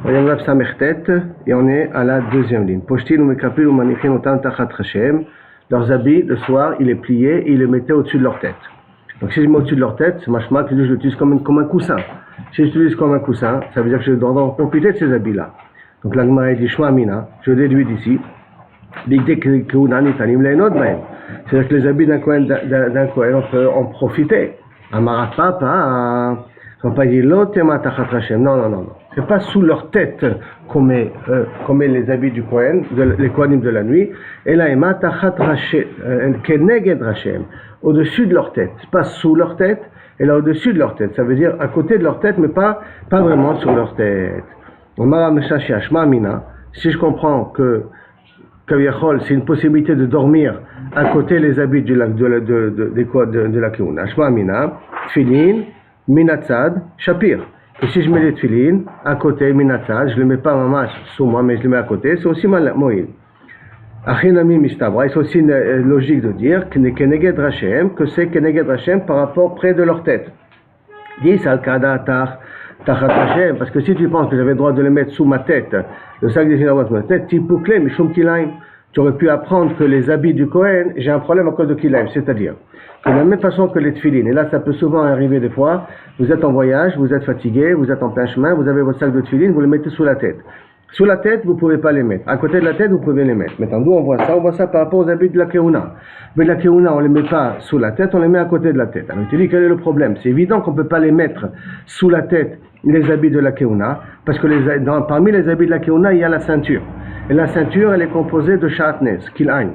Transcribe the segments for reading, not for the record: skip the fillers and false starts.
On est en Samechtet et on est à la deuxième ligne. Poshtin ou Mekapil ou Manichin Otan Tachat Hashem. Leurs habits, le soir, ils les pliaient et ils les mettaient au-dessus de leur tête. Donc si je mets au-dessus de leur tête, c'est machma que je l'utilise comme un coussin. Si j'utilise comme un coussin, ça veut dire que je dois en profiter de ces habits-là. Donc la Gemara dit Shma Amina, je déduis d'ici. C'est-à-dire que les habits d'un Kohen, on peut en profiter. Amarat Papa, on ne va pas dire l'otema tachat Hashem. Non. C'est pas sous leur tête qu'on met les habits du Kohen, les Kohanim de la nuit. Et là, ema tachat Hashem, keneged Hashem, au-dessus de leur tête. C'est pas sous leur tête, et là au-dessus de leur tête. Ça veut dire à côté de leur tête, mais pas vraiment sur leur tête. Si je comprends que Kaviachol, c'est une possibilité de dormir à côté les habits de la Keuna. Shma Amina, Tfilin, Minatzad, Shapir. Et si je mets les Tfilin à côté, Minatzad, je ne les mets pas mamash sous moi, mais je les mets à côté, c'est aussi Moïl. Achinami Mistabra, c'est aussi une logique de dire que c'est Keneged Hashem par rapport près de leur tête. Dis Al-Kada Tachat Hashem, parce que si tu penses que j'avais le droit de les mettre sous ma tête, le sac des Shinawat sous ma tête, Tipukle, Mishum Kilaim, tu aurais pu apprendre que les habits du Kohen, j'ai un problème à cause de Kilaim, c'est-à-dire, de la même façon que les tefilines, et là ça peut souvent arriver des fois, vous êtes en voyage, vous êtes fatigué, vous êtes en plein chemin, vous avez votre sac de tefilines, vous le mettez sous la tête. Sous la tête, vous ne pouvez pas les mettre. À côté de la tête, vous pouvez les mettre. Maintenant, d'où on voit ça par rapport aux habits de la Keuna. Mais la Keuna, on ne les met pas sous la tête, on les met à côté de la tête. Alors, tu dis, quel est le problème? C'est évident qu'on ne peut pas les mettre sous la tête, les habits de la Keuna, parce que parmi les habits de la Keuna, il y a la ceinture. Et la ceinture, elle est composée de Shatnez, Kilaim.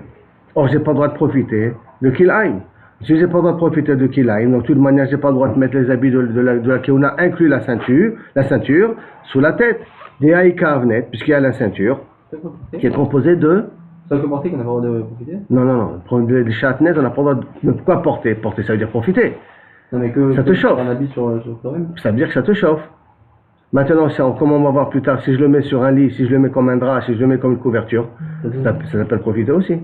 Or, je n'ai pas le droit de profiter de Kilaim. Si je n'ai pas le droit de profiter de Kilaim, donc de toute manière, je n'ai pas le droit de mettre les habits de la Keuna, inclus la ceinture, sous la tête. Des Aïka Avnet, puisqu'il y a la ceinture, qui est composée de. Ça peut porter qu'on n'a pas le droit de profiter? Non. Les chatnez, on n'a pas le droit de. Pourquoi porter? Porter, ça veut dire profiter. Non, mais que. Ça te chauffe. Un habit sur toi-même. Ça veut dire que ça te chauffe. Maintenant, comme on va voir plus tard, si je le mets sur un lit, si je le mets comme un drap, si je le mets comme une couverture, ça s'appelle profiter aussi.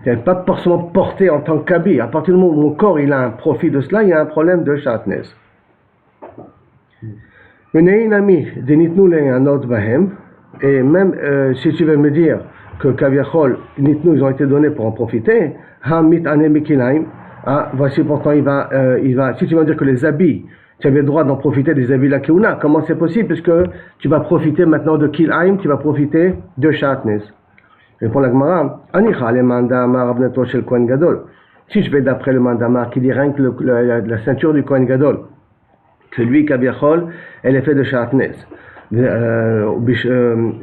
C'est pas forcément porter en tant qu'habit. À partir du moment où mon corps il a un profit de cela, il y a un problème de chatnez. Et même si tu veux me dire que Kaviachol, Nitnu, ils ont été donnés pour en profiter, voici pourtant il va, si tu vas dire que les habits, tu avais le droit d'en profiter des habits de la Keuna, comment c'est possible? Puisque tu vas profiter maintenant de Kilaim, tu vas profiter de Shatnez. Répond la Gemara, si je vais d'après le mandamar qui dit rien que la ceinture du Kohen Gadol, que lui, Kaviachol, elle est faite de Shatnez.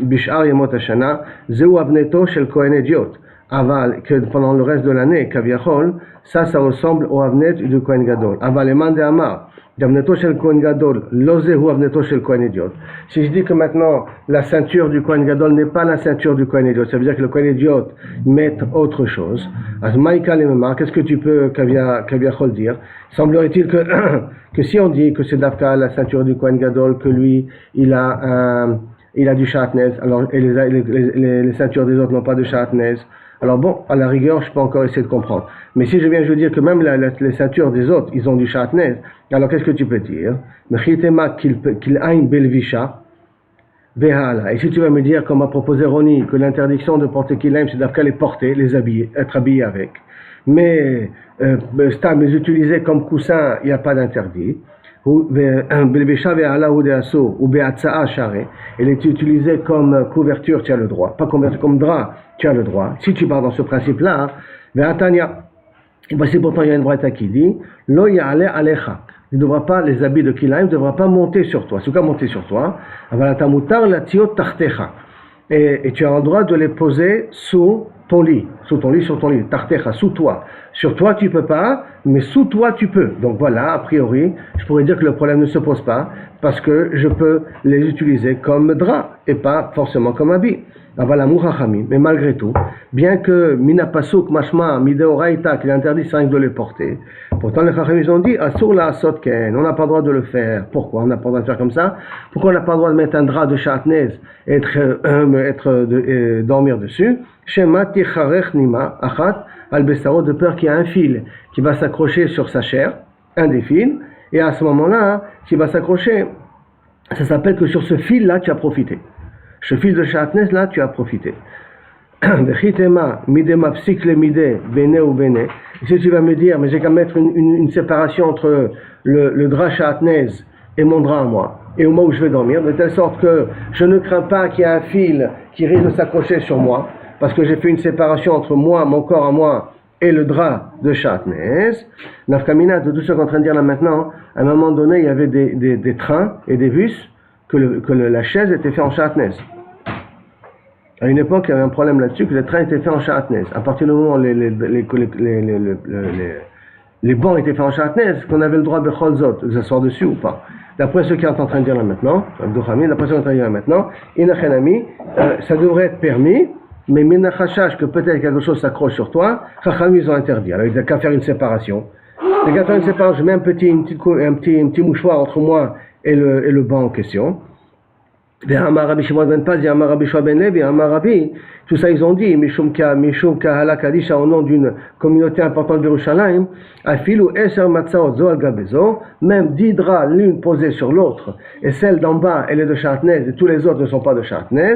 Bishar Yemot Hashana, Zeu Avneto Shel Kohen Idiot. Aval, que pendant le reste de l'année, Kaviachol, ça ressemble au Avnet du Kohen Gadol. Aval, Eman de Amar, Avneto Shel Kohen Gadol, Lozehu Avneto Shel Kohen Idiot. Si je dis que maintenant, la ceinture du Kohen Gadol n'est pas la ceinture du Kohen Idiot, ça veut dire que le Kohen Idiot met autre chose. Maïka Lememar, qu'est-ce que tu peux, Kaviachol, dire? Semblerait-il que si on dit que c'est d'Afka la ceinture du Kohen Gadol, que lui, il a du Shatnez, alors, et les ceintures des autres n'ont pas de Shatnez, alors bon, à la rigueur, je peux encore essayer de comprendre. Mais si je viens je dire que même les ceintures des autres, ils ont du Shatnez, alors qu'est-ce que tu peux dire? Mechitema qu'il a une belvisha, vehala. Et si tu vas me dire, comme a proposé Roni, que l'interdiction de porter kilaim, c'est d'Afka les porter, les habiller, être habillé avec. Mais les utiliser comme coussin, il n'y a pas d'interdit. Elle est utilisée comme couverture, tu as le droit. Pas comme drap, tu as le droit. Si tu pars dans ce principe-là, voici pourtant il y a une braïta qui dit Lo ya'ale alecha. Il ne devra pas, les habits de Kilaim ne devra pas monter sur toi. C'est quoi monter sur toi? Et tu as le droit de les poser sous ton lit, sur ton lit, tartecha, sous toi. Sur toi, tu peux pas, mais sous toi, tu peux. Donc voilà, a priori, je pourrais dire que le problème ne se pose pas, parce que je peux les utiliser comme drap, et pas forcément comme habit. Avala mouchachamim, mais malgré tout, bien que mina pasuk mashma mideoraita qu'il interdit c'est rien que de les porter, pourtant les chachamim ont dit asur la asot ken, on n'a pas le droit de le faire. Pourquoi on n'a pas le droit de faire comme ça? Pourquoi on n'a pas le droit de mettre un drap de chatnez et dormir dessus? Shema ticharech nima achat al besaro, de peur qu'il y a un fil qui va s'accrocher sur sa chair, un des fils, et à ce moment-là, qui va s'accrocher ça s'appelle que sur ce fil-là, tu as profité. Ce fil de Shatnez-là, tu as profité. Vechitema, midema psikle mide, bene ou bene. Si tu vas me dire, mais j'ai qu'à mettre une séparation entre le drap Shatnez et mon drap à moi, et au moment où je vais dormir, de telle sorte que je ne crains pas qu'il y ait un fil qui risque de s'accrocher sur moi, parce que j'ai fait une séparation entre moi, mon corps à moi, et le drap de Shatnez. Nafkamina, de tout ce qu'on est en train de dire là maintenant, à un moment donné, il y avait des trains et des bus que la chaise était faite en Shatnez. À une époque, il y avait un problème là-dessus, que les trains étaient faits en Shatnez. À partir du moment où les bancs étaient faits en Shatnez, qu'on avait le droit de Cholzot, de s'asseoir dessus ou pas. D'après ce qu'on est en train de dire là maintenant, d'après ce qu'on est en train de dire là maintenant, Inachanami, ça devrait être permis, mais Minachachach, que peut-être quelque chose s'accroche sur toi, Chachami, ils ont interdit. Alors il n'y a qu'à faire une séparation. Il n'y a qu'à faire une séparation, je mets un petit mouchoir entre moi et le banc en question. Tout ça ils ont dit Mishum Kahala Kadisha au nom d'une communauté importante de Yerushalayim, Afilu Eser Matzaot Zo al Gabezo, même 10 draps l'une posée sur l'autre, et celle d'en bas elle est de Shatnez et tous les autres ne sont pas de Shatnez,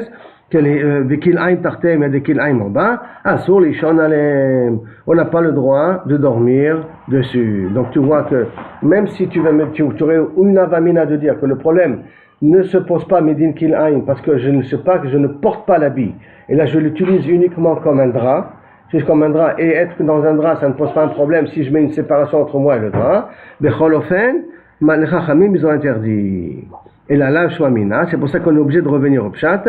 que les Vikil'aim Tartem et des Kil'aim en bas, Asur Lishon Alem, on n'a pas le droit de dormir dessus. Donc tu vois que même si tu aurais une avamina de dire que le problème ne se pose pas Medin Kil'aim parce que je ne sais pas, que je ne porte pas l'habit. Et là, je l'utilise uniquement comme un drap. Juste comme un drap. Et être dans un drap, ça ne pose pas un problème si je mets une séparation entre moi et le drap. Becholofen, les Chachamim, ils ont interdit. Et là, la Shwamina, c'est pour ça qu'on est obligé de revenir au Pshat,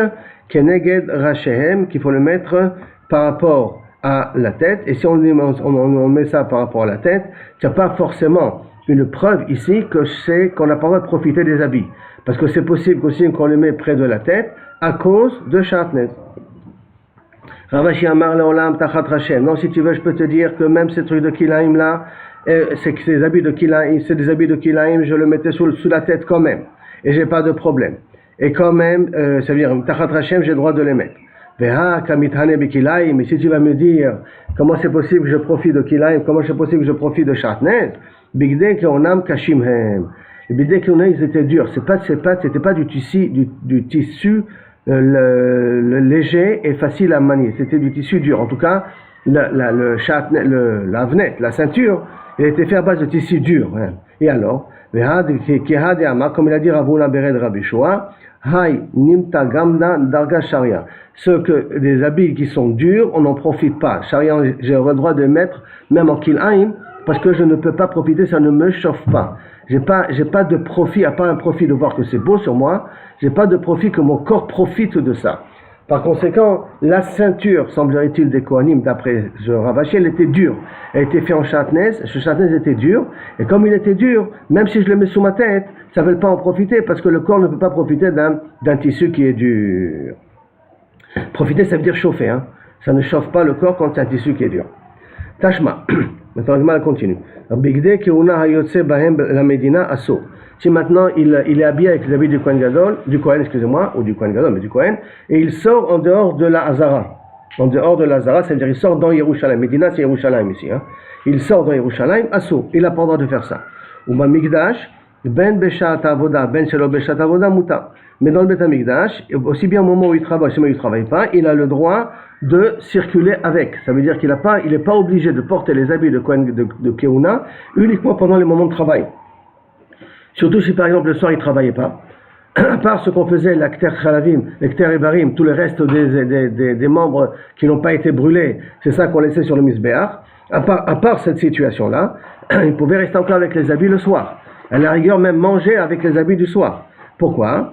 Keneged Rachehem, qu'il faut le mettre par rapport à la tête. Et si on met ça par rapport à la tête, tu n'as pas forcément une preuve ici que c'est qu'on n'a pas le droit de profiter des habits. Parce que c'est possible aussi qu'on le met près de la tête à cause de Shatnez. Ravashi Amar Leolam Tachat Rachem. Non, si tu veux, je peux te dire que même ces trucs de Kilaim là, c'est que ces habits de Kilaim, c'est des habits de Kilaim, je le mettais sous la tête quand même. Et j'ai pas de problème. Et quand même, ça veut dire, Tachat Rachem, j'ai le droit de les mettre. Veha Kamithane Bekilaim. Mais si tu vas me dire, comment c'est possible que je profite de Kilaim, comment c'est possible que je profite de Shatnez, Bigdei Keonam Kashimhem. Les bidets qu'on a, ils étaient durs. C'était pas du tissu léger et facile à manier. C'était du tissu dur. En tout cas, la venette, la ceinture, elle était faite à base de tissu dur. Hein. Et alors, comme il a dit Ravuna Bered Rabishua, Hay Nimta Gamda Darga Sharia. Ceux que des habits qui sont durs, on n'en profite pas. Sharia, j'ai le droit de mettre même en Kil'aim, parce que je ne peux pas profiter, ça ne me chauffe pas. J'ai pas de profit, à part un profit de voir que c'est beau sur moi, j'ai pas de profit que mon corps profite de ça. Par conséquent, la ceinture, semblerait-il, des Kohanim, d'après Ravashi, elle était dure. Elle était faite en Shatnez, ce Shatnez était dur, et comme il était dur, même si je le mets sous ma tête, ça ne veut pas en profiter, parce que le corps ne peut pas profiter d'un tissu qui est dur. Profiter, ça veut dire chauffer, hein. Ça ne chauffe pas le corps quand c'est un tissu qui est dur. Tashma. Maintenant, elle continue. Bigdei Keuna Hayotse Bahem la Medina Asso. Si maintenant il est habillé avec les habits du Kohen Gadol, ou du Kohen, mais du Kohen, et il sort en dehors de la Hazara. En dehors de la Hazara, ça veut dire il sort dans Yerushalayim. Medina, c'est Yerushalayim ici. Hein. Il sort dans Yerushalayim, Asso. Il n'a pas le droit de faire ça. Ou Migdash, Ben Beshat Avoda, Ben Shelo Beshat Avoda Muta. Mais dans le Beth Amikdash, aussi bien au moment où il travaille, aussi bien où il ne travaille pas, il a le droit de circuler avec. Ça veut dire qu'il n'est pas obligé de porter les habits de Kohen de Keuna uniquement pendant les moments de travail. Surtout si par exemple le soir il ne travaillait pas. À part ce qu'on faisait, l'Akter Chalavim, l'Akter Evarim, tout le reste des membres qui n'ont pas été brûlés, c'est ça qu'on laissait sur le Misbéach. À part cette situation-là, il pouvait rester encore avec les habits le soir. À la rigueur, même manger avec les habits du soir. Pourquoi?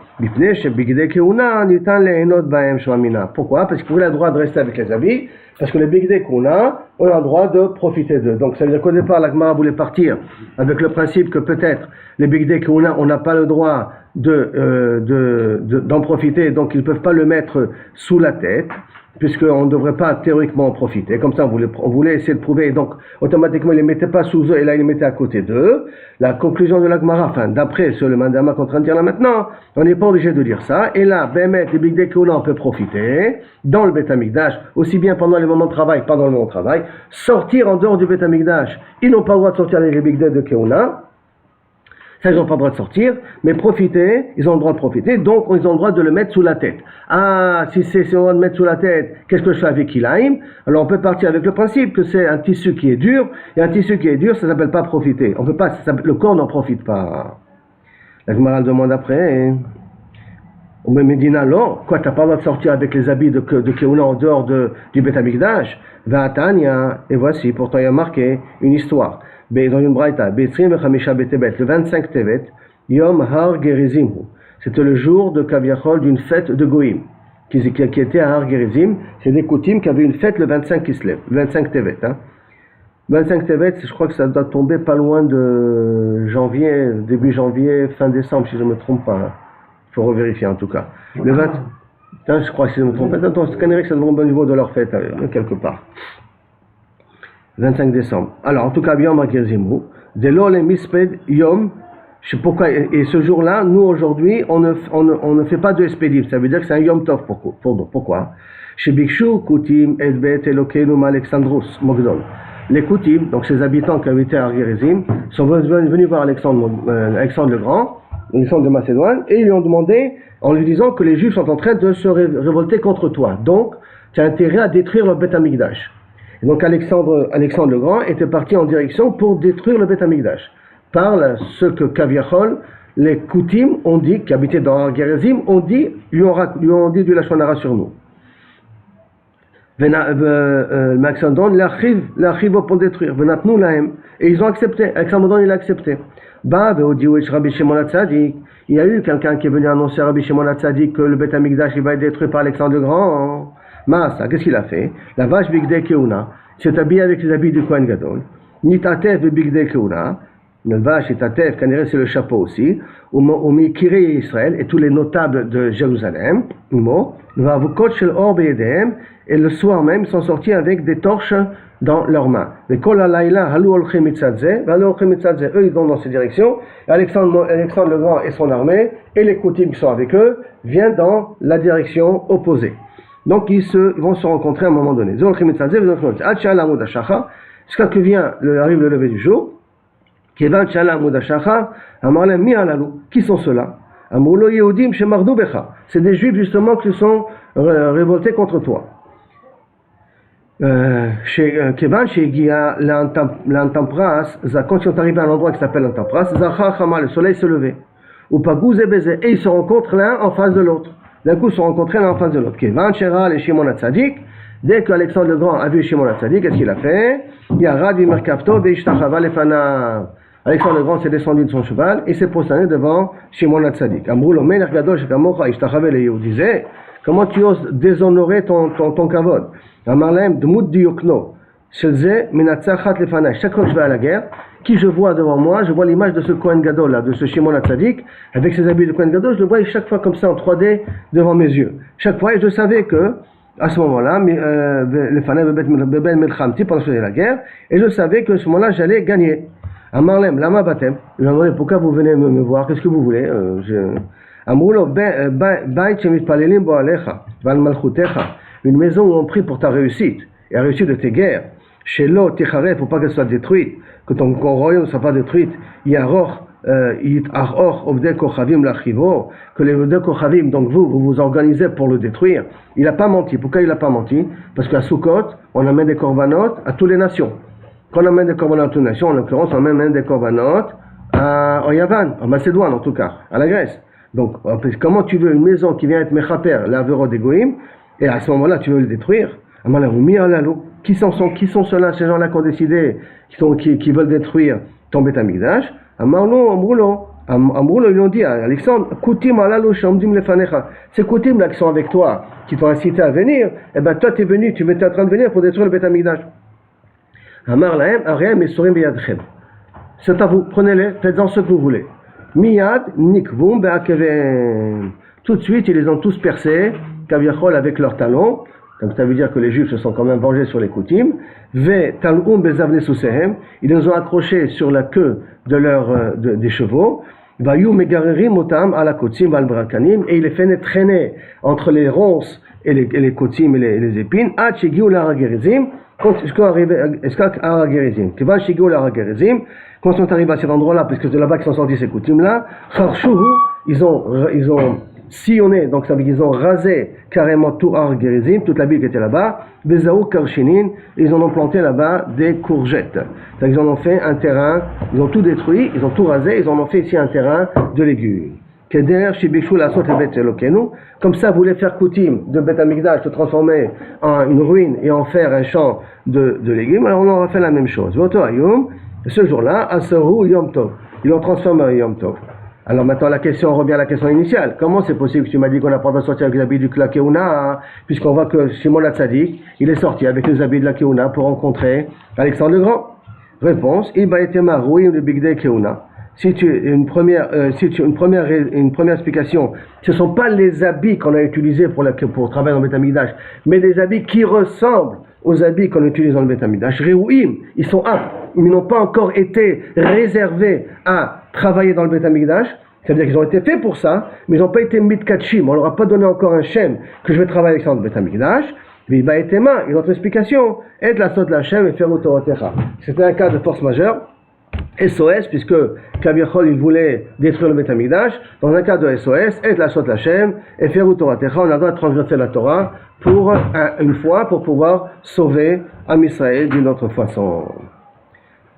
Pourquoi? Parce qu'il a le droit de rester avec les habits, parce que les bigdei kuna ont le droit de profiter d'eux. Donc ça veut dire qu'au départ, la Gemara voulait partir avec le principe que peut-être les bigdei kuna, on n'a pas le droit d'en profiter, donc ils ne peuvent pas le mettre sous la tête, puisqu'on ne devrait pas théoriquement en profiter. Comme ça, on voulait essayer de prouver, et donc automatiquement, ils ne les mettaient pas sous eux, et là, ils les mettaient à côté d'eux. La conclusion de la Gemara, enfin, d'après ce le mandama qu'on est en train de dire là maintenant, on n'est pas obligé de dire ça. Et là, Bémet, les bigdei kuna, on peut profiter, dans le Beth Amikdash, aussi bien pendant les moments de travail, pas dans le moment de travail, sortir en dehors du Beth Amikdash. Ils n'ont pas le droit de sortir avec les bigdei de Keuna. Ça, ils n'ont pas le droit de sortir, mais profiter, ils ont le droit de profiter, donc ils ont le droit de le mettre sous la tête. Ah, si on va le mettre sous la tête, qu'est-ce que je fais avec Ilaïm? Alors on peut partir avec le principe que c'est un tissu qui est dur, et un tissu qui est dur, ça s'appelle pas profiter. On peut pas, le corps n'en profite pas. La Gemara demande après, mais Medina, non, quoi, t'as pas le droit de sortir avec les habits de Keuna en dehors du Beth Amikdash? Va'atania, et voici, pourtant il y a marqué une histoire. Dans une braïta, le 25 Tevet, Yom Har Gerizim. C'était le jour de Kaviachol d'une fête de Goïm, qui était à Har Gerizim. C'est des Koutim qui avaient une fête le 25 Kislev, le 25 Tevet. 25 Tevet, je crois que ça doit tomber pas loin de janvier, début janvier, fin décembre, si je ne me trompe pas. Il faut revérifier en tout cas. Le 20, je crois que si je ne me trompe pas, attends, c'est que ça tombe au niveau de leur fête, quelque part. 25 décembre. Alors, en tout cas, Yom HaGerizim, Delo le Misped Yom, je sais pourquoi, et ce jour-là, nous aujourd'hui, on ne fait pas de Espedim, ça veut dire que c'est un Yom Tov pour nous. Pourquoi? Chez Bikshu, Koutim, Edbet, Elokeinu, Alexandros, Mogdol. Les Koutim, donc ces habitants qui habitaient à Gerizim, sont venus voir Alexandre le Grand, Alexandre de Macédoine, et ils lui ont demandé, en lui disant que les Juifs sont en train de se révolter contre toi. Donc, tu as intérêt à détruire le Beth Amikdash. Et donc Alexandre le Grand était parti en direction pour détruire le Beth Amikdash. Par ce que Kaviachol, les Koutim ont dit, qui habitaient dans Gerizim, lui ont dit du Lachon Hara sur nous. Alexandre l'archive pour détruire. Et ils ont accepté. Alexandre il a accepté. Il y a eu quelqu'un qui est venu annoncer à Rabbi Shimon HaTzadik que le Beth Amikdash il va être détruit par Alexandre le Grand. Maasa, qu'est-ce qu'il a fait? La vache Bigdei Keuna s'est habillée avec les habits du Kohen Gadol. Nitatef et Bigdei Keuna. La vache et Tatef, c'est le chapeau aussi. Ou Mikirei Israël et tous les notables de Jérusalem. Et le soir même, ils sont sortis avec des torches dans leurs mains. Mais eux, ils vont dans ces directions. Alexandre le Grand et son armée, et les Koutim qui sont avec eux, viennent dans la direction opposée. Donc ils vont se rencontrer à un moment donné. Jusqu'à que arrive le lever du jour. Qui sont ceux-là? C'est des Juifs justement qui sont révoltés contre toi. Quand ils sont arrivés à un endroit qui s'appelle l'Antapras, le soleil se levait. Et ils se rencontrent l'un en face de l'autre. D'un coup, ils se rencontrent l'un en face de l'autre. Dès qu'Alexandre le Grand a vu Shimon HaTzadik, qu'est-ce qu'il a fait? Alexandre le Grand s'est descendu de son cheval et s'est prosterné devant Shimon HaTzadik. Il disait, comment tu oses déshonorer ton kavod? Chaque fois que je vais à la guerre, qui je vois devant moi, je vois l'image de ce Kohen Gadol, là, de ce Shimon HaTzadik, avec ses habits de Kohen Gadol, je le vois chaque fois comme ça en 3D devant mes yeux. Chaque fois, et je savais que, à ce moment-là, pendant que je faisais la guerre, et je savais que à ce moment-là, j'allais gagner. Amarlem, lama batem, je lui ai demandé pourquoi vous venez me voir, qu'est-ce que vous voulez? Une maison où on prie pour ta réussite et la réussite de tes guerres. Chez l'eau, Ticharef, pour pas qu'elle soit détruite, que ton royaume ne soit pas détruit. Que les deux Kochavim, donc vous organisez pour le détruire. Il n'a pas menti. Pourquoi il n'a pas menti? Parce qu'à Sukkot, on amène des korbanot à toutes les nations. Quand on amène des korbanot à toutes les nations, en l'occurrence, on amène des korbanot en Yavan, en Macédoine en tout cas, à la Grèce. Donc, comment tu veux une maison qui vient être mechaper, l'avéro des Goïm, et à ce moment-là, tu veux le détruire? Qui sont ceux-là, ces gens-là qui ont décidé, qui veulent détruire ton Beth Amikdash? Amroulo, ils lui ont dit à Alexandre, ces Koutim là qui sont avec toi, qui t'ont incité à venir, eh ben toi tu étais en train de venir pour détruire le Beth Amikdash. C'est à vous, prenez-les, faites-en ce que vous voulez. Miyad, nikvum, be'akevem. Tout de suite, ils les ont tous percés, kaviachol avec leurs talons. Donc ça veut dire que les Juifs se sont quand même vengés sur les Koutim. Ve tal'um bezavne susehem. Ils les ont accrochés sur la queue des chevaux. Vayu megarerim otam ala kotzim val brakanim. Et il les fait traîner entre les ronces et les kotzim et les épines. Ad shegiu la hagerizim. Quand quand ils sont arrivés à cet endroit-là, puisque c'est de là-bas qu'ils sont sortis ces coutumes-là, Kharshuhu, ils ont sillonné, donc ça veut dire qu'ils ont rasé carrément tout Har Gerizim, toute la ville qui était là-bas, Bezaou Karshinin, ils en ont planté là-bas des courgettes. C'est-à-dire qu'ils en ont fait un terrain, ils ont tout détruit, ils ont tout rasé, ils en ont fait ici un terrain de légumes. Keder Shibishu la Sot Bet Elokenu, comme ça voulait faire coutume de Bet Amikdash, de transformer en une ruine et en faire un champ de légumes, alors on aura fait la même chose. Voto Ayum, ce jour-là, Asaru Yom Tov, ils l'ont transformé en Yom Tov. Alors maintenant on revient à la question initiale. Comment c'est possible que tu m'as dit qu'on n'a pas besoin de sortir avec les habits du Keuna, puisqu'on voit que Shimon HaTzadik, il est sorti avec les habits de la Keuna pour rencontrer Alexandre le Grand. Réponse, Iba etema roui le Big Day Keuna. Une première explication, ce ne sont pas les habits qu'on a utilisés pour travailler dans le Beth Amikdash, mais des habits qui ressemblent aux habits qu'on utilise dans le Beth Amikdash. Réouim, ils sont aptes, ils n'ont pas encore été réservés à travailler dans le Beth Amikdash, c'est-à-dire qu'ils ont été faits pour ça, mais ils n'ont pas été mitkatshim, on ne leur a pas donné encore un shem que je vais travailler avec ça dans le Beth Amikdash. Viva et Tema, une autre explication, aide la sot la shem et faire autorotecha. C'était un cas de force majeure. SOS, puisque Kaviachol il voulait détruire le Beth Amikdash, dans un cas de SOS, aide la Sot Lachem et faire Torah Techa, on a le droit de transgresser la Torah pour une fois pour pouvoir sauver Am Israël d'une autre façon.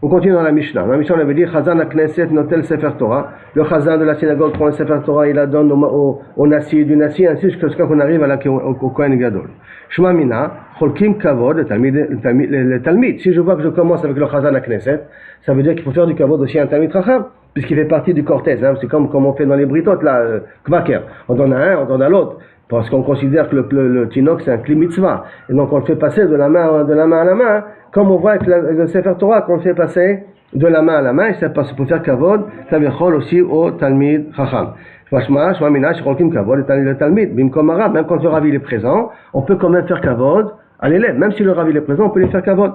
On continue dans la Mishnah. La Mishnah on avait dit Chazan Knesset notel Sefer Torah. Le Chazan de la synagogue prend le Sefer Torah, il la donne au Nasi, du Nasi, ainsi jusqu'à qu'on arrive au Kohen Gadol. Shema Mina, Cholkim Kavod, le Talmid. Si je vois que je commence avec le Chazan Knesset, ça veut dire qu'il faut faire du Kavod aussi à un Talmid Chacham, puisqu'il fait partie du cortège. Hein. C'est comme on fait dans les Britotes, là, Kvaker. On donne à un, on donne à l'autre. Parce qu'on considère que le Tinok c'est un Kli Mitzvah. Et donc on le fait passer de la main à la main, comme on voit avec le Sefer Torah qu'on le fait passer de la main à la main, et ça passe pour faire Kavod, ça veut dire aussi au Talmid Chacham. Shema Mina, Shcholkim Kavod, le Talmid, Bimkom Arav, même quand le Rav il est présent, on peut quand même faire Kavod à l'élève, même si le Rav il est présent, on peut lui faire Kavod.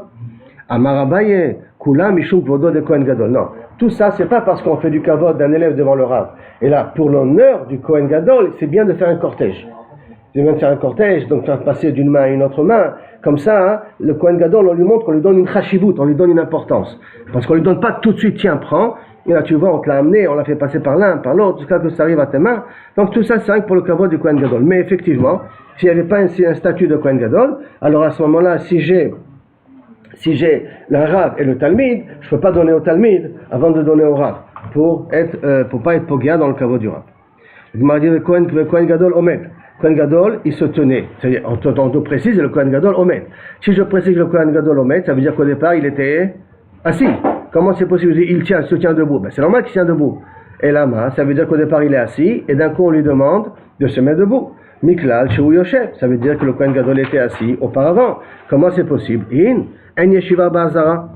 Amarabaye, Kula, Mishum, Vodo de Kohen Gadol. Non, tout ça c'est pas parce qu'on fait du Kavod d'un élève devant le Rav. Et là, pour l'honneur du Kohen Gadol, c'est bien de faire un cortège. C'est bien de faire un cortège, donc faire passer d'une main à une autre main. Comme ça, hein, le Kohen Gadol, on lui montre qu'on lui donne une chashivut, on lui donne une importance. Parce qu'on lui donne pas tout de suite, tiens, prends. Et là, tu vois, on te l'a amené, on l'a fait passer par l'un, par l'autre, jusqu'à ce que ça arrive à tes mains. Donc tout ça, c'est rien que pour le kavod du Kohen Gadol. Mais effectivement, s'il n'y avait pas un statut de Kohen Gadol, alors à ce moment-là, si j'ai le Rav et le Talmid, je ne peux pas donner au Talmid avant de donner au Rav, pour pas être pogia dans le kavod du Rav. Il m'a dit le Kohen Gadol Omed. Kohen Gadol, il se tenait. C'est-à-dire, on te précise, le Kohen Gadol Omed. Si je précise le Kohen Gadol Omed, ça veut dire qu'au départ, il était assis. Comment c'est possible? Il se tient debout. Ben, c'est normal qu'il tient debout. Et lama, ça veut dire qu'au départ, il est assis, et d'un coup, on lui demande de se mettre debout. Miklal, Sheu Yoshev, ça veut dire que le Kohen Gadol était assis auparavant. Comment c'est possible? En Yeshiva Ba'azara.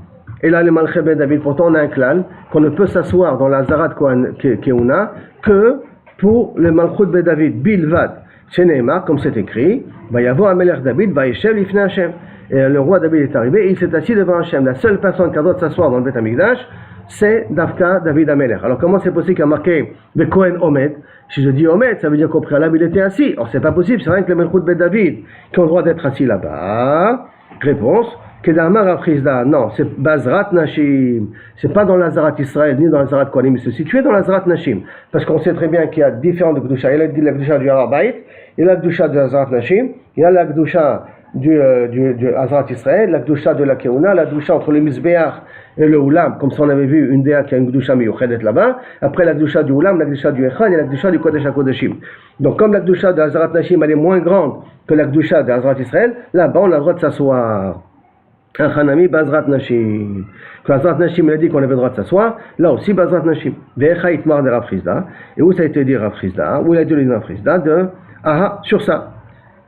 Et là, le Malché Ben David, pourtant, on a un klal qu'on ne peut s'asseoir dans la Zara de Kohen Keuna que pour le Malchut Ben David, Bilvad. Chez Neymar, comme c'est écrit, va y avoir un Melech David, va Yeshev Lifnei Hashem. Et le roi David est arrivé et il s'est assis devant Hashem. La seule personne qui a le droit de s'asseoir dans le Beth Amikdash, c'est Davka David Amelech. Alors comment c'est possible qu'il y a marqué le Kohen Omed? Si je dis Omed, ça veut dire qu'au préalable il était assis. Or c'est pas possible, c'est rien que le Melchut Ben David qui ont le droit d'être assis là-bas. Réponse, Kedamar Afrizda. Non, c'est Bazrat Nashim. C'est pas dans la Zarat Israël ni dans la Zarat Kohanim, mais c'est situé dans la Zarat Nashim. Parce qu'on sait très bien qu'il y a différentes Gdusha. Il y a la Gdusha du Harabait, il y a la Gdusha de la Zarat Nashim, il y a la Gdusha du Hazrat Israël, la Gdusha de la Keuna, la Gdusha entre le Mizbeach et le Oulam, comme ça on avait vu une déa qui a une Gdusha miyuchedet là-bas, après la Gdusha du Oulam, la Gdusha du Echad et la Gdusha du Kodesh HaKodeshim. Donc comme la Gdusha de Hazrat Nashim elle est moins grande que la Gdusha de Hazrat Israël, là-bas on a le droit de s'asseoir. Un Hanami Bazrat Nashim. Quand Hazrat Nashim a dit qu'on avait le droit de s'asseoir, là aussi Bazrat Nashim. Ve'echa itmar de Rav Chizda. Et où ça a été dit Rav Chizda? Où il a dit Rav Chizda de Aha, sur ça.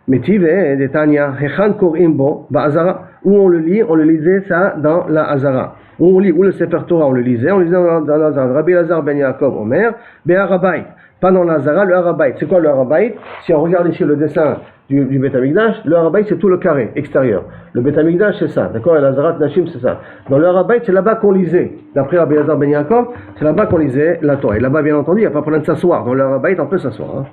Métive de Tanya, Hechan Korim Bo, Ba'azara, où on le lisait ça dans la Hazara. Où on lit, où le Sefer Torah, on le lisait dans la Hazara. Rabbi Lazar ben Yaakov Omer, Be'arabait. Pas dans la Hazara, le Harabait. C'est quoi le Harabait? Si on regarde ici le dessin du Beth Amikdash, le Harabait c'est tout le carré extérieur. Le Beth Amikdash c'est ça, d'accord? Et la Zarat Nashim c'est ça. Dans le Harabait c'est là-bas qu'on lisait. D'après Rabbi Lazar ben Yaakov, c'est là-bas qu'on lisait la Torah. Et là-bas bien entendu, il n'y a pas problème de s'asseoir. Dans le Harabait on peut s'asseoir.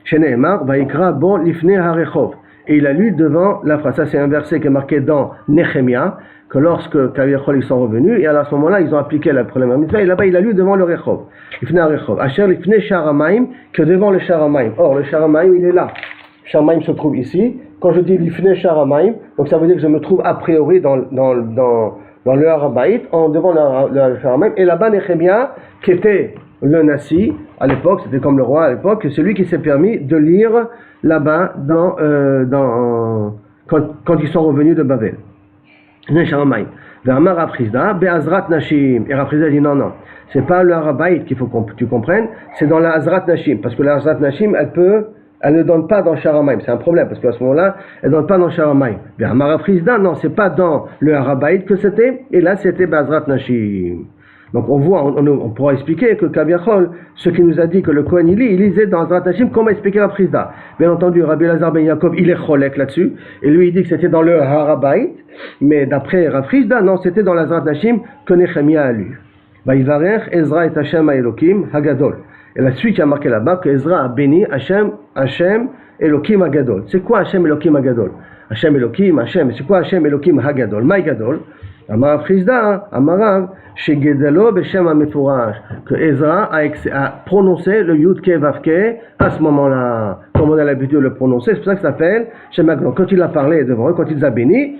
Chez Neymar, Vaikra bon lifnei harechov. et il a lu devant la phrase. Ça, c'est un verset qui est marqué dans Nehemia, que lorsque Kaviachol ils sont revenus, et à ce moment-là, ils ont appliqué la première mitzvah, et là-bas, il a lu devant le Rechov. Ifnei Rechov. Asher Ifnei Sharamaim, que devant le Sharamaim. Or, le Sharamaim, il est là. Sharamaim se trouve ici. Quand je dis l'Ifnei Sharamaim, donc ça veut dire que je me trouve a priori dans le Harabaït, devant le Sharamaim, et là-bas, Nehemia, qui était le Nassi, à l'époque, c'était comme le roi à l'époque, c'est celui qui s'est permis de lire là-bas quand ils sont revenus de Babel. Neshamaim. Ve'amar Rav Chizda, be'azrat nashim. Et Rav Chizda dit non, c'est pas le Harabaït qu'il faut que tu comprennes, c'est dans la Azrat Nashim, parce que la Azrat Nashim, elle ne donne pas dans Sharamaim, c'est un problème, parce qu'à ce moment-là, elle ne donne pas dans Sharamaim. Ve'amar Rav Chizda, non, c'est pas dans le Harabaït que c'était, et là c'était be'azrat nashim. Donc on voit, on pourra expliquer que Kaviachol, ce qui nous a dit que le Kohen il lisait dans Azrat Nashim, comme a expliqué Rav Chizda. Bien entendu, Rabbi Elazar ben Yaakov, il est cholek là-dessus, et lui il dit que c'était dans le Harabaït, mais d'après Rav Chizda, non, c'était dans l'Azrat Nashim que Nehemia a lu. Vaïvarech Ezra et Hashem Elokim Hagadol. Et la suite qui a marqué là-bas, que Ezra a béni Hashem Elokim Hagadol. C'est quoi Hashem Elokim Hagadol? Hashem Elokim, Hashem, c'est quoi Hashem Elokim Hagadol? Maï Gadol. Amarav Chizda, Amarav, chez Gedelo Beshem Amefouraj, que Ezra a prononcé le Yud Ke Vav Ke à ce moment-là, comme on a l'habitude de le prononcer, c'est pour ça que ça s'appelle Shem Agnon. Quand il a parlé devant eux, quand il les a bénis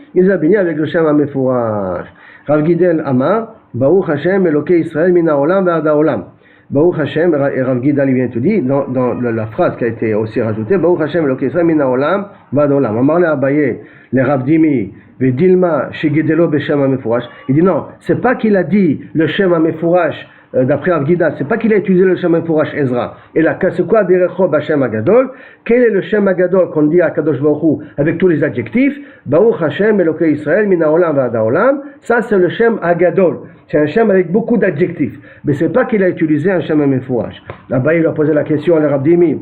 avec le Shem Amefouraj. Rav Gidel Amar, Baruch Hashem Elokei Israël Mina Olam Ve'ad Haolam. Baruch Hashem, et Rav Gidal il vient te dire, dans la phrase qui a été aussi rajoutée, Baruch Hashem Elokei Israël Mina Olam Ve'ad Haolam. Amar le Abaye, les Rav Dimi, Vedilma chez Gedelo Beshem Amefourash. Il dit non, c'est pas qu'il a dit le Shem Amefourash d'après Rav Gidal, c'est pas qu'il a utilisé le Shem Amefourash Ezra. Et là, c'est quoi Berecho Bashem Agadol? Quel est le Shem Agadol qu'on dit à Kadosh Baruch Hu avec tous les adjectifs? Baruch Hashem Elokei Israël Mina Olam Ve'ad Haolam. Ça c'est le Shem Agadol. C'est un Shem avec beaucoup d'adjectifs. Mais c'est pas qu'il a utilisé un Shem Amefourash. Là-bas il a posé la question à la Rav Dimi.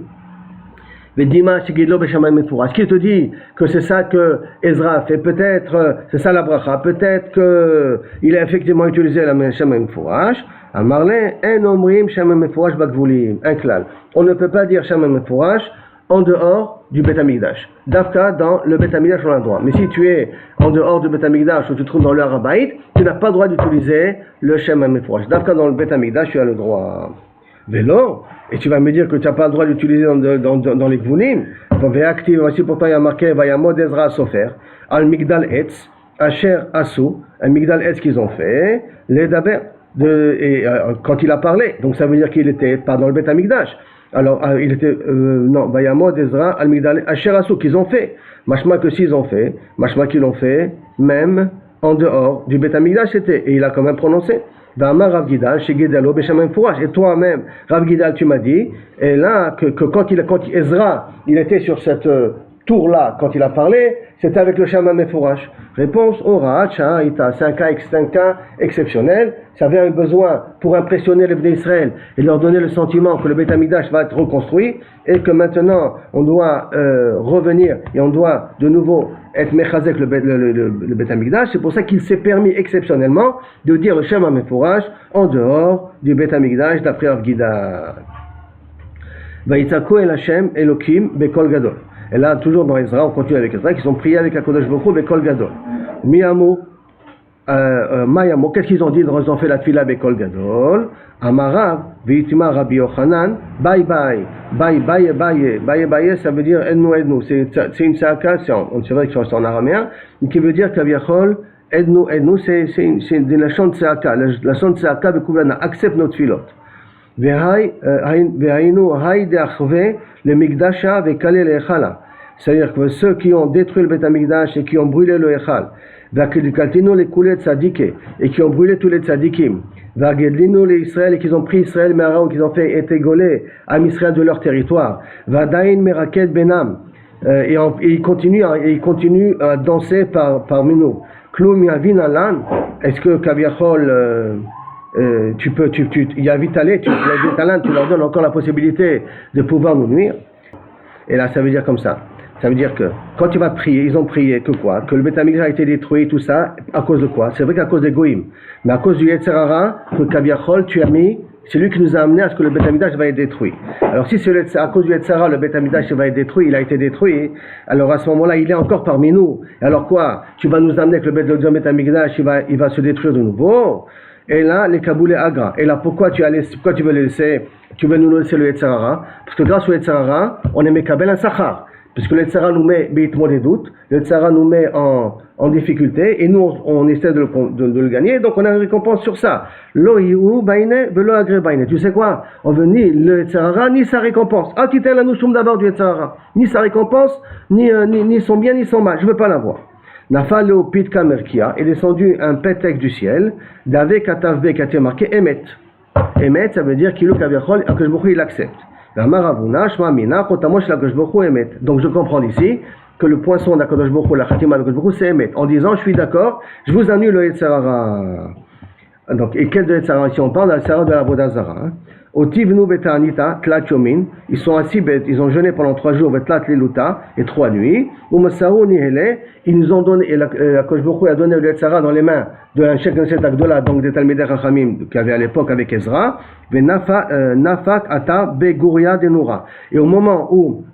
Qui te dit que c'est ça que Ezra a fait? Peut-être, c'est ça la bracha, peut-être qu'il a effectivement utilisé la Shem Mefourash. À Marlin, un omrim Shem Mefourash bakvulim, un klal. On ne peut pas dire Shem Mefourash en dehors du Beth Amikdash. Dafka, dans le Beth Amikdash, on a le droit. Mais si tu es en dehors du Beth Amikdash ou tu te trouves dans le Harabaït, tu n'as pas le droit d'utiliser le Shem Mefourash. Dafka, dans le Beth Amikdash, tu as le droit. Vélo, et tu vas me dire que tu n'as pas le droit d'utiliser dans les Gvulim. Voici pourtant il y a marqué Vayamod Ezra Sofer, Al Migdal Etz, Asher Asu, Al Migdal Etz qu'ils ont fait, les Daber, quand il a parlé, donc ça veut dire qu'il n'était pas dans le Beth Amikdash. Alors il était, non, Vayamod Ezra, Al Migdal Asher Asu qu'ils ont fait. Machma que s'ils ont fait, machma qu'ils l'ont fait, même en dehors du Beth Amikdash c'était, et il a quand même prononcé. Rav Gidal, chez Gedelo, Beshem Fourage. Et toi-même, Rav Gidal, tu m'as dit, et là, que quand Ezra, il était sur cette tour-là, quand il a parlé, c'était avec le Shem Mefourash. Réponse, c'est un cas exceptionnel. Ça avait un besoin pour impressionner les Bnei Israël et leur donner le sentiment que le Beth Amikdash va être reconstruit et que maintenant on doit revenir et on doit de nouveau être mechazek le Beth Amikdash. C'est pour ça qu'il s'est permis exceptionnellement de dire le Shem Mefourash en dehors du Beth Amikdash d'après Rav Gidal. Vaïtzaku el Hashem Elokim bekol gadol. Et là, toujours dans Ezra, on continue avec Ezra, qui sont priés avec Akadosh Baruch Hu Bekol Gadol. Miyamo, Mayamo, qu'est-ce qu'ils ont dit? Ils ont fait la tefila Bekol Gadol. Amarav, Vitima Rabbi Yochanan, bye bye, ça veut dire ednu. C'est une saaka, c'est vrai que c'est en araméen, qui veut dire Kaviachol, ednu, c'est de la chante saaka. La chante saaka, Bekoublana, accepte nos tefilot. C'est-à-dire que ceux qui ont détruit le Beth Amikdash et qui ont brûlé le Echal, et qui ont brûlé tous les tzadikim, les Israël et qui ont pris Israël Mera, qui ont fait égoler à Israël de leur territoire, et ils continuent à danser parmi nous. Est-ce que Kaviachol il y a Vitalé, tu leur donnes encore la possibilité de pouvoir nous nuire. Et là, ça veut dire comme ça. Ça veut dire que quand tu vas prier, ils ont prié que quoi? Que le Beth Amikdash a été détruit, tout ça, à cause de quoi? C'est vrai qu'à cause des Goïm, mais à cause du Yetzer Hara, que Kaviachol, tu as mis C'est lui qui nous a amené à ce que le Beth Amikdash va être détruit. Alors si c'est à cause du Yetzara, le Beth Amikdash va être détruit, il a été détruit, alors à ce moment-là, il est encore parmi nous. Alors quoi? Tu vas nous amener que le Beth Amikdash, il va se détruire de nouveau? Et là, les Kaboulé Agra. Et là, pourquoi tu veux le laisser? Tu veux nous laisser le Yetzara? Parce que grâce au Yetzara, on est Mekabel un Sachar. Parce que le Yetzara nous met bêtement des doutes, le Yetzara nous met en difficulté, et nous, on essaie de le gagner, donc on a une récompense sur ça. Lo Iu Baine, Velo Agre Baine. Tu sais quoi? On veut ni le Yetzara, ni sa récompense. Ah, tu t'es là, nous sommes d'abord du Yetzara. Ni sa récompense, ni son bien, ni son mal. Je veux pas l'avoir. Nafalo Pitka Merkia est descendu un pétek du ciel, d'avec Katavbe qui a été marqué Emet. Emet, ça veut dire qu'il il accepte. Donc je comprends ici que le poinçon d'Akadosh Baruch Hu, la Khatima d'Akadosh Baruch Hu, c'est Emet. En disant, je suis d'accord, je vous annule le Yetzara. Donc, et quel de Yetzara ici on parle? De Yetzara de la Vodazara. Au Tivnu Betanita, Tlat Yomin, ils sont assis, ils ont jeûné pendant 3 jours, Betlat Liluta, et 3 nuits. Umasaru Nihele, ils nous ont donné, et Akadosh Baruch Hu a donné le Yetzara dans les mains de un Sheikh Neset Agdola, donc des Talmidei Chachamim, qu'il y avait à l'époque avec Ezra, Nafak Ata Beguria Denura. Et au moment où,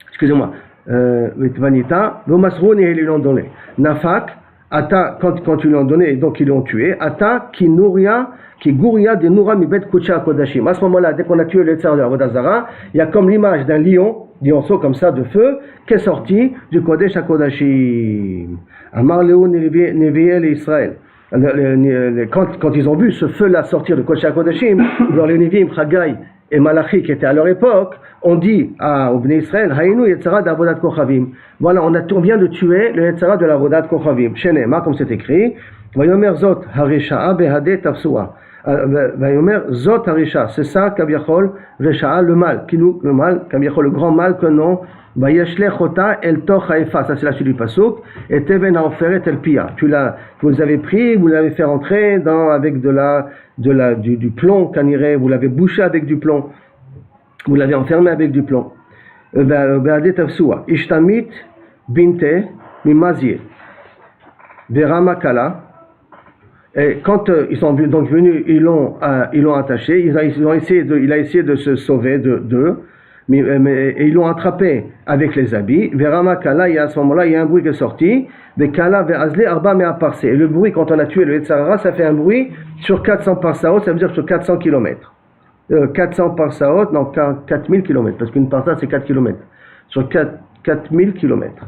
excusez-moi, Vanita, Umasaru Nihele, ils l'ont donné. Nafak, Ata, quand ils l'ont donné, donc ils l'ont tué, Ata, qui Gouria de Noura Mibet Kucha Kodashim. À ce moment-là, dès qu'on a tué le Yetzara de la Vodazara, il y a comme l'image d'un lionceau comme ça de feu, qui est sorti du Kodesh à Kodashim. Amar Léo Neviel et Israël. Quand ils ont vu ce feu-là sortir de Kodesh à Kodashim, alors les Neviim, Chagai et Malachi, qui étaient à leur époque, ont dit au Bnei Israël, Haïnou Yetzara d'Avodat Kochavim. Voilà, on vient de tuer le Yetzara de l'Avodat Kochavim. Chenema, comme c'est écrit, Vayomer Zot Harisha'a Behade Tafsua. Vayomer Zot Harisha, c'est ça, Kaviachol, Resha'a, le mal, le mal, Kaviachol, le grand mal que non, Vayeshlech Ota El Toch Haefa, ça c'est la suite du Pasuk, et Teven Haoferet El Pia. Vous les avez pris, vous l'avez fait rentrer avec du plomb, caniré, vous l'avez bouché avec du plomb, vous l'avez enfermé avec du plomb. Behade Tafsua, Ishtamit Binte Mimazie, Veramakala. Et quand ils sont donc venus, ils l'ont attaché, il a essayé de se sauver d'eux, et ils l'ont attrapé avec les habits. Verama Kala, et à ce moment-là, il y a un bruit qui est sorti. Kala ve'azle arba mea parse. Et le bruit, quand on a tué le Yetzara, ça fait un bruit sur 400 parsaot, ça veut dire sur 400 km. 400 parsaot, non, 4000 km, parce qu'une parsa c'est 4 km. Sur 4000 km.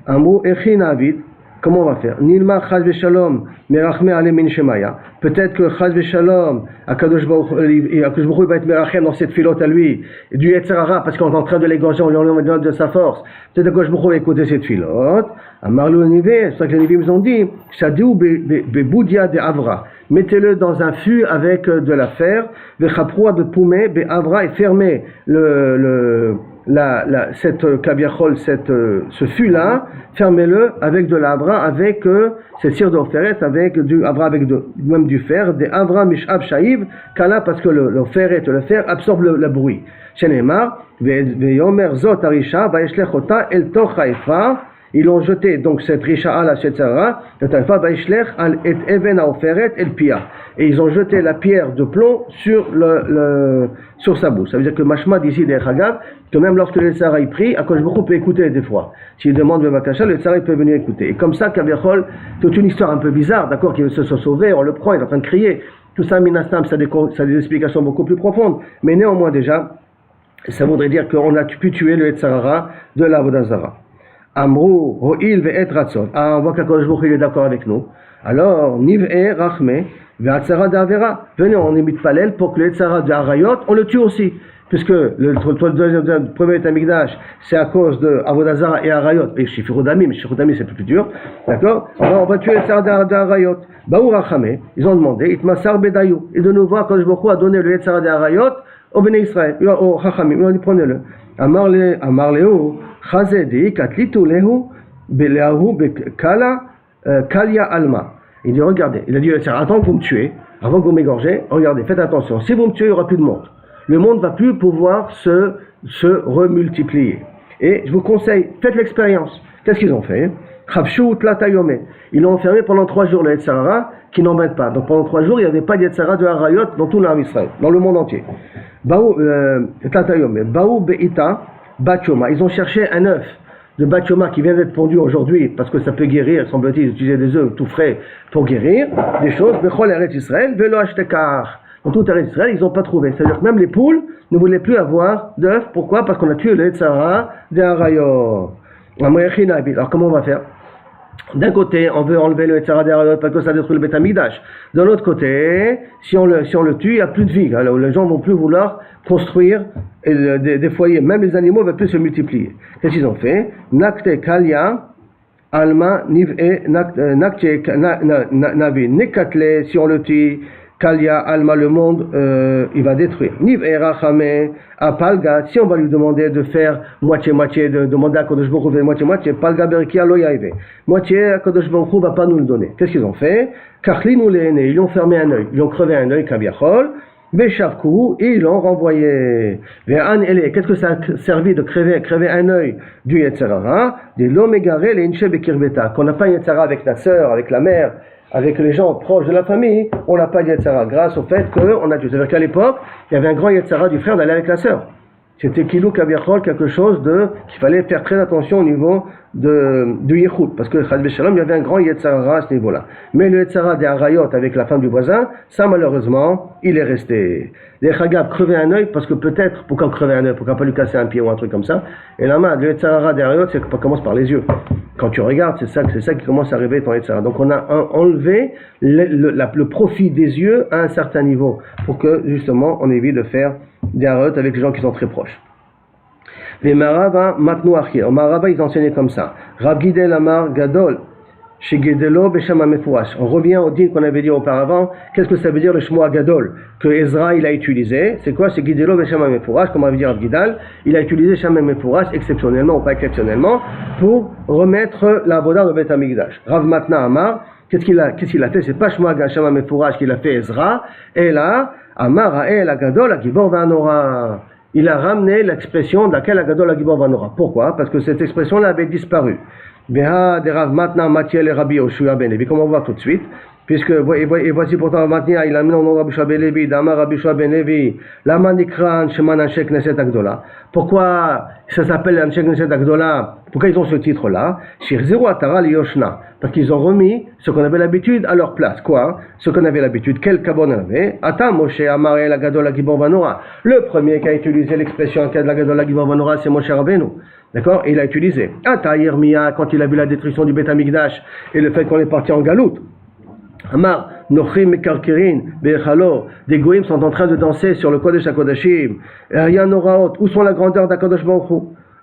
Un mot, Echin Avid. Comment on va faire? Nilma Chaz Veshalom Merachme Ale Min Shemaya. Peut-être que Chaz Veshalom Akadosh Baruch Hu va être merachem dans cette filote à lui du Yetzara parce qu'on est en train de l'égorger, on lui donne de sa force. Peut-être que Akadosh Baruch Hu va écouter cette filote. Amarlo Nivé, c'est ça que les Nivim ont dit. Shadiou Beboudia de Avra. Mettez-le dans un fût avec de la fer. Vechaproua Bepoumé Be Avra et fermez cette kaviachol, ce fût-là, fermez-le avec de l'avra, avec cette cire d'Oferet, avec du avra, avec même du fer, des avra mishab shaïv, kala, parce que le fer absorbe le bruit. Shenemar, veyomer zot arisha, vaishlech ota el toch haïfa. Ils l'ont jeté, donc cette risha'a, la shetzara, le haïfa, vaishlech al et even haoferet el pia. Et ils ont jeté la pierre de plomb sur sa bouche. Ça veut dire que mashma d'ici des Chagav, que même lorsque le Yetzara est pris, Akadosh Baruch Hu peut écouter des fois. S'il demande le Vakasha, le Yetzara peut venir écouter. Et comme ça, Kaviachol, c'est une histoire un peu bizarre, d'accord, qu'il veut se sauver, on le prend, il est en train de crier. Tout ça, Minastam, ça a des explications beaucoup plus profondes. Mais néanmoins, déjà, ça voudrait dire qu'on a pu tuer le Yetzara de la Vodazara. Amrou, Ho'il ve'et ratzon. Ah, on voit qu'Akadosh Baruch Hu est d'accord avec nous. Alors, Niv'e rachme, ve'atzara d'Avera. Venez, on imite Palel pour que le Yetzara de Harayot, on le tue aussi. Puisque le premier Tamikdash, c'est à cause de Avodazara et Harayot, et Shifirodami, mais Shifirodami c'est plus dur, d'accord? Alors on va tuer le Yetzara de Harayot. Baou Rachame, ils ont demandé, Itmasar Bedayou. Et de nouveau, quand Baruch Hu a donné le Yetzara de Harayot au Bnei Israël, au Chachamim, ils ont dit prenez-le. Amar Lehu, Chazedi, Katlitu Lehu, Beleahu, Bekala, Kalia Alma. Il dit regardez, il a dit attends que vous me tuez, avant que vous m'égorgez, regardez, faites attention, si vous me tuez, il n'y aura plus de monde. Le monde ne va plus pouvoir se remultiplier. Et je vous conseille, faites l'expérience. Qu'est-ce qu'ils ont fait? Ils l'ont enfermé pendant 3 jours, le Yetzara, qui n'embête pas. Donc pendant 3 jours, il n'y avait pas d'Yetzara de Harayot dans tout l'Arm Israël, dans le monde entier. Baou Be'ita, Batchoma. Ils ont cherché un œuf de Batchoma qui vient d'être pondu aujourd'hui, parce que ça peut guérir, semble-t-il, ils utilisaient des œufs tout frais pour guérir des choses. Bechol Eretz Israël, Velo Ashtekar. Dans tout Eretz Israël, ils n'ont pas trouvé. C'est-à-dire que même les poules ne voulaient plus avoir d'œufs. Pourquoi? Parce qu'on a tué le Yetzara de Harayot. Alors comment on va faire? D'un côté, on veut enlever le Yetzara des Harayot parce que ça détruit le Beth Amikdash. De l'autre côté, si on le tue, il n'y a plus de vie. Alors les gens ne vont plus vouloir construire des foyers. Même les animaux ne veulent plus se multiplier. Qu'est-ce qu'ils ont fait? Nakte Kalia, Alma, Nive, Nakte Navi, Nekatle, si on le tue, Kalia, Alma, le monde, il va détruire. Niv Erachame, Apalga, si on va lui demander de faire moitié-moitié, de demander à Kodesh Baruch Hu moitié-moitié, Palga Berikia Lo Yaïve. Moitié, Kodesh Baruch Hu va pas nous le donner. Qu'est-ce qu'ils ont fait? Kachlinu Lehene, ils lui ont fermé un œil, ils lui ont crevé un œil, Kaviachol, Beshavkou, et ils l'ont renvoyé. Ve'an Ele, qu'est-ce que ça a servi de crever un œil du Yetzirah? Des Lomegare, les Inche Bekirbeta, qu'on n'a pas Yetzirah avec la sœur, avec la mère, avec les gens proches de la famille, on n'a pas de Yetzara, grâce au fait qu'on a tué. C'est-à-dire qu'à l'époque, il y avait un grand Yetzara du frère d'aller avec la sœur. C'était Kilou Kaviachol, quelque chose qu'il fallait faire très attention au niveau du Yichud, parce que Chad Beshalom, il y avait un grand Yetzara à ce niveau-là. Mais le Yetzara des Harayot avec la femme du voisin, ça malheureusement, il est resté. Les Chagab crever un œil, parce que peut-être, pourquoi crever un œil, pourquoi pas lui casser un pied ou un truc comme ça. Et la main, le Yetzara des Harayot, c'est que ça commence par les yeux. Quand tu regardes, c'est ça qui commence à réveiller ton Yetzara. Donc on a enlevé le profit des yeux à un certain niveau, pour que justement on évite de faire des Harayot avec les gens qui sont très proches. Les Marava Matnou Achir. Au Marava, ils enseignaient comme ça. Rab Gidel Amar Gadol, chez Gedelo Beshama Mefurash. On revient au din qu'on avait dit auparavant. Qu'est-ce que ça veut dire le Shmoa Gadol que Ezra il a utilisé? C'est quoi? C'est Gedelo Beshama Mefurash, comme on avait dit Rab Gidal. Il a utilisé Shama Mefurash exceptionnellement ou pas exceptionnellement pour remettre la Voda de Beth Amikdash. Rav Matna Amar, qu'est-ce qu'il a fait? C'est pas Shmoa Shama Mefurash qu'il a fait Ezra. Et là, Amar Ha'el Agadol Agibor Vanora. Il a ramené l'expression de laquelle Agadol Agibor Vanora. Pourquoi? Parce que cette expression-là avait disparu. Beha de Rav Matna Matiel et Rabbi Yoshua Ben Levi, comme on voit tout de suite. Puisque, et voici pourtant Rav Matna, il a mis le nom de Rabbi Yoshua Ben Levi, Damar Rabbi Yoshua Ben Levi, Lama Nikran Sheman Anshe Knesset Agdola. Pourquoi ça s'appelle Anshe Knesset Agdola? Pourquoi ils ont ce titre-là? Shir Zero Atara Yoshna. Parce qu'ils ont remis ce qu'on avait l'habitude à leur place. Quoi? Ce qu'on avait l'habitude. Quel kabon avait? Ata Moshe Amarel Agadol Agibor Vanora. Le premier qui a utilisé l'expression Agadol Agibor Vanora, c'est Moshe Rabbeinu. D'accord? Et il a utilisé. Ata Yirmiya, quand il a vu la destruction du Beth Amikdash et le fait qu'on est parti en galoute. Amar, Nochrim Mekarkirin, Bechalo, des goïms sont en train de danser sur le Kodesh HaKodashim. Yanoraot, où sont la grandeur d'Akadosh Baruch Hu?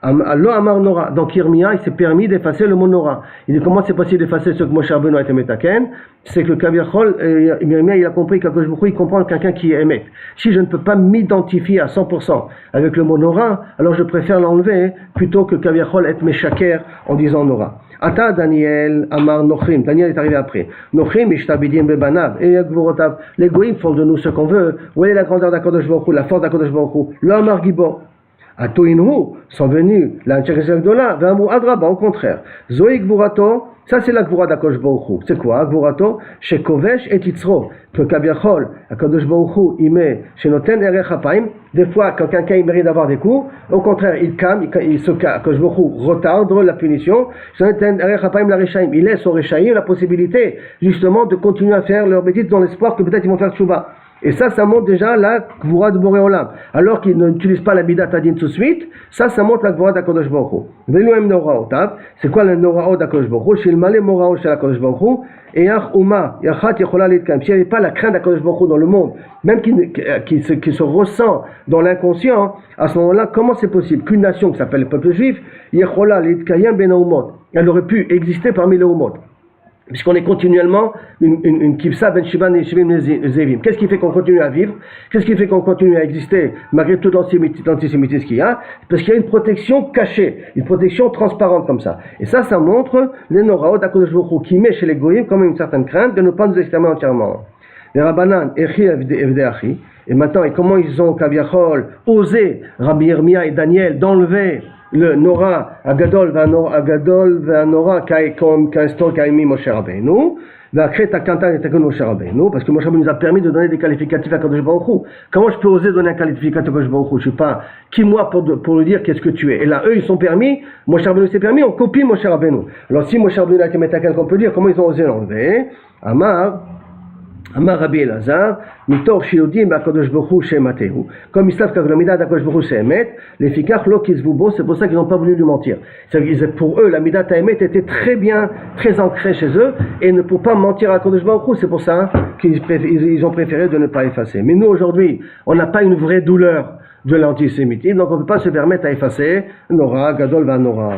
Allah Amar Nora. Donc Yirmiya, il s'est permis d'effacer le mot Nora. Il dit comment c'est possible d'effacer ce que Moshe Rabbeinu a été metaken? C'est que Kaviachol, Yirmiya, il a compris qu'Akadosh Baruch Hu, il comprend quelqu'un qui est émet. Si je ne peux pas m'identifier à 100% avec le mot Nora, alors je préfère l'enlever plutôt que Kaviachol être méchaker en disant Nora. Ata Daniel Amar Nochrim. Daniel est arrivé après. Nochrim Ishtabidim Bebanav. Et Gvorotav. Les goïms font de nous ce qu'on veut. Où est la grandeur d'Akadosh Baruch Hu, la force d'Akadosh Baruch Hu? Le Amar Gibor. À Toinhu sont venus la Nchekesek Dola, Vamou Adraba, au contraire. Zoïk Gvurato, ça c'est la Gvura d'Akadosh Baruch Hu. C'est quoi? Gvurato, chez Kovesh et Titzro. Que Kabiachol, Akadosh Baruch Hu, il met chez Noten Erech Hapaim. Des fois, quand quelqu'un il mérite d'avoir des coups, au contraire, il calme, il se calme. Akadosh Baruch Hu retarde la punition. Noten Erech Hapaim la Rechaim. Il laisse aux Rechaim la possibilité, justement, de continuer à faire leurs bêtises dans l'espoir que peut-être ils vont faire Tchouba. Et ça montre déjà la Gvura de Boré Olam. Alors qu'ils n'utilisent pas la Bidat Adin tout de suite, ça montre la Gvura d'Akadosh Baruch Hu. Veluem Noraotav, c'est quoi le Noraot d'Akadosh Baruch Hu? Shilmale Moraot shel Akadosh Baruch Hu, et Yach Uma, Yachat Yechola Litkam. S'il n'y avait pas la crainte d'Akadosh Baruch Hu dans le monde, même qui se ressent dans l'inconscient, à ce moment-là, comment c'est possible qu'une nation qui s'appelle le peuple juif, Yechola Litkayem Ben Haumot, elle aurait pu exister parmi les Haumot? Puisqu'on est continuellement une kipsa ben shivan et shivim zevim. Qu'est-ce qui fait qu'on continue à vivre? Qu'est-ce qui fait qu'on continue à exister malgré tout l'antisémitisme qu'il y a? Parce qu'il y a une protection cachée, une protection transparente comme ça. Et ça montre les noraot d'Akadosh Baruch Hu qui met chez les goyim comme une certaine crainte de ne pas nous exterminer entièrement. Les rabbanan echi evde achi. Et maintenant, et comment ils ont Kaviachol osé Rabbi Yirmiya et Daniel d'enlever le Nora, Agadol, Vanora, Kaistor, Kaimi, Moshe Rabbeinu, Vakret, Akantan, et Takun, Moshe Rabbeinu, parce que Moshe Rabbeinu nous a permis de donner des qualificatifs à Kadosh Baruch Hu. Comment je peux oser donner un qualificatif à Kadosh Baruch Hu? Je suis pas, qui moi pour lui dire qu'est-ce que tu es? Et là, eux, ils sont permis, Moshe Rabbeinu s'est permis, on copie Moshe Rabbeinu. Alors si Moshe Rabbeinu a été Metakan, qu'on peut dire, comment ils ont osé l'enlever? Amar Rabbi Elazar, Mitor Shiodim Bakadosh Baruch Hu Shematehu. Comme ils savent que la Mida d'Akadosh Baruch Hu c'est Emet, les Fikach Lo Kizvubo, c'est pour ça qu'ils n'ont pas voulu lui mentir. Pour eux, la Mida Emet était très bien, très ancrée chez eux, et ne pour pas mentir à Akadosh Baruch Hu, c'est pour ça qu'ils ont préféré de ne pas effacer. Mais nous aujourd'hui, on n'a pas une vraie douleur de l'antisémitisme, donc on ne peut pas se permettre à effacer Nora, Gadol, Vanora.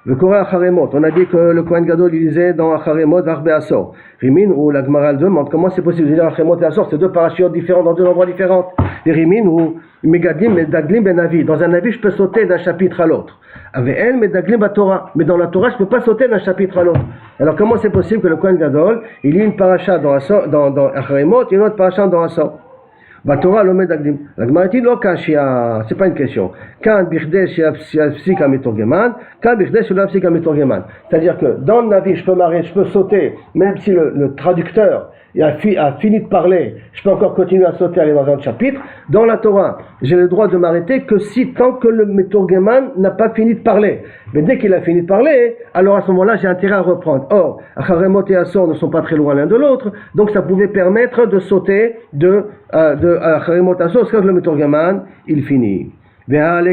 Le Korah Acharemot, on a dit que le Kohen Gadol il disait dans Acharemot Varbe Asor. Rimin ou la Gemara demande comment c'est possible de dire Acharemot et Asor, c'est deux parachutes différents dans deux endroits différents. Les Rimin ou Megadim et Daglim ben Navi. Dans un Navi, je peux sauter d'un chapitre à l'autre. Avec elle, mais Daglim ba Torah. Mais dans la Torah, je ne peux pas sauter d'un chapitre à l'autre. Alors comment c'est possible que le Kohen Gadol il y ait une paracha dans Acharemot et une autre paracha dans Asor? Torah l'omed agdim. La Gemara dit lo kashia, c'est pas une question. Kan bichdesh yafsik ametorgeman, kan bichdesh yafsik ametorgeman. C'est-à-dire que dans le Navi, je peux sauter, même si le traducteur a fini de parler, je peux encore continuer à sauter, aller dans un autre chapitre. Dans la Torah, j'ai le droit de m'arrêter que tant que le Metorgeman n'a pas fini de parler. Mais dès qu'il a fini de parler, alors à ce moment-là, j'ai intérêt à reprendre. Or, Acharemot et Asor ne sont pas très loin l'un de l'autre, donc ça pouvait permettre de sauter de Acharemot et Asor, parce que le Metorgeman, il finit.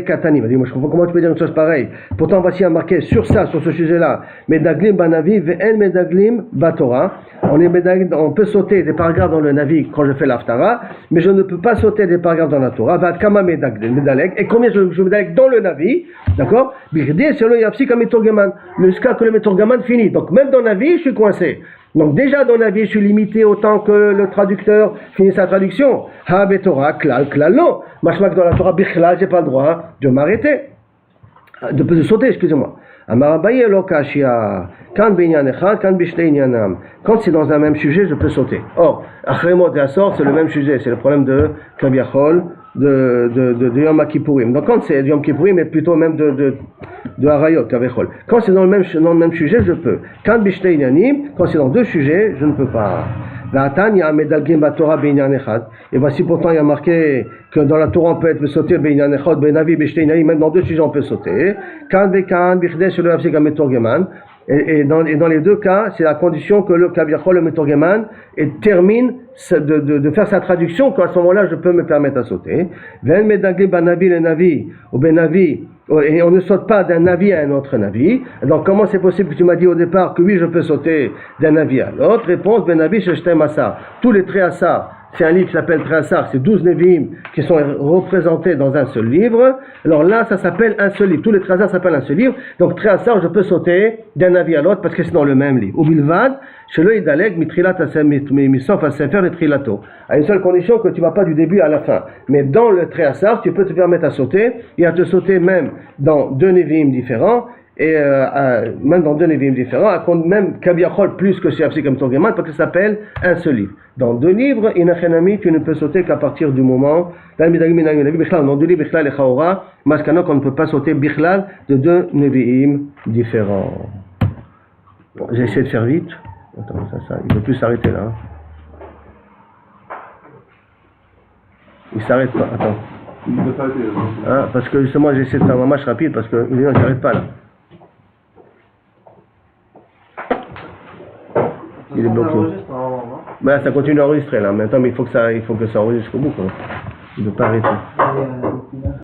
Katani, moi je comprends comment tu peux dire une chose pareille. Pourtant voici un marqué sur ça, sur ce sujet-là. Medaglim banavi ve'en medaglim batora. On peut sauter des paragraphes dans le Navi quand je fais l'Aftara, mais je ne peux pas sauter des paragraphes dans la Torah. Va kama medaleg. Et combien je medaleg dans le Navi, d'accord? Birdi selon yapsi comme metorgeman. Jusqu'à que le metorgeman finit. Donc même dans le Navi, je suis coincé. Donc déjà dans la vie, je suis limité autant que le traducteur finit sa traduction. Ha betorah klal klalo. Machmak dans la Torah bichlal, j'ai pas le droit de m'arrêter, de sauter, excusez-moi. Amarabaye lo kashia. Quand binyan echad, quand bishtei inyanam. Quand c'est dans un même sujet, je peux sauter. Or, Acharemot et Asor, c'est le même sujet, c'est le problème de Kaviachol, de Yom Kippourim. Donc quand c'est Yom Kippourim, mais plutôt même de Harayot, Kaviachol. Quand c'est dans le même sujet, je peux. Quand bishtei inyanim, quand c'est dans deux sujets, je ne peux pas. Et voici pourtant il y a marqué que dans la Torah on peut sauter même dans deux sujets on peut sauter. Et dans les deux cas, c'est la condition que le Kaviachol, le Metorgeman, termine de faire sa traduction, qu'à ce moment-là, je peux me permettre à sauter. Et on ne saute pas d'un Navi à un autre Navi. Donc, comment c'est possible que tu m'as dit au départ que oui, je peux sauter d'un Navi à l'autre? Réponse, Benavi, Sheshtem Asar. Tous les traits Asar. C'est un livre qui s'appelle Tréassar, c'est 12 Nevi'im qui sont représentés dans un seul livre. Alors là, ça s'appelle un seul livre. Tous les Tréassar s'appellent un seul livre. Donc Tréassar, je peux sauter d'un Navi à l'autre parce que c'est dans le même livre. Ou Bilvad, chez le Idaleg, Mitrilat Misof Asefer et Trilato. À une seule condition que tu ne vas pas du début à la fin. Mais dans le Tréassar, tu peux te permettre à sauter et à te sauter même dans deux Nevi'im différents. Et même dans deux Nevi'im différents, même Kaviachol plus que chez Apsi comme Torgeman, parce que ça s'appelle un seul livre. Dans deux livres, Inachenami, tu ne peux sauter qu'à partir du moment, dans deux livres, Bichlal et Chaora, Maskanok, on ne peut pas sauter Bichlal de deux Nevi'im différents. Bon, j'ai essayé de faire vite. Attends, il ne peut plus s'arrêter là. Il s'arrête pas, attends. Il ne peut pas arrêter. Parce que justement, j'ai essayé de faire un match rapide parce que il ne s'arrête pas là. Il est bloqué. Ben, ça continue d'enregistrer là. Maintenant, mais il faut que ça enregistre jusqu'au bout. Quoi. Il ne peut pas arrêter.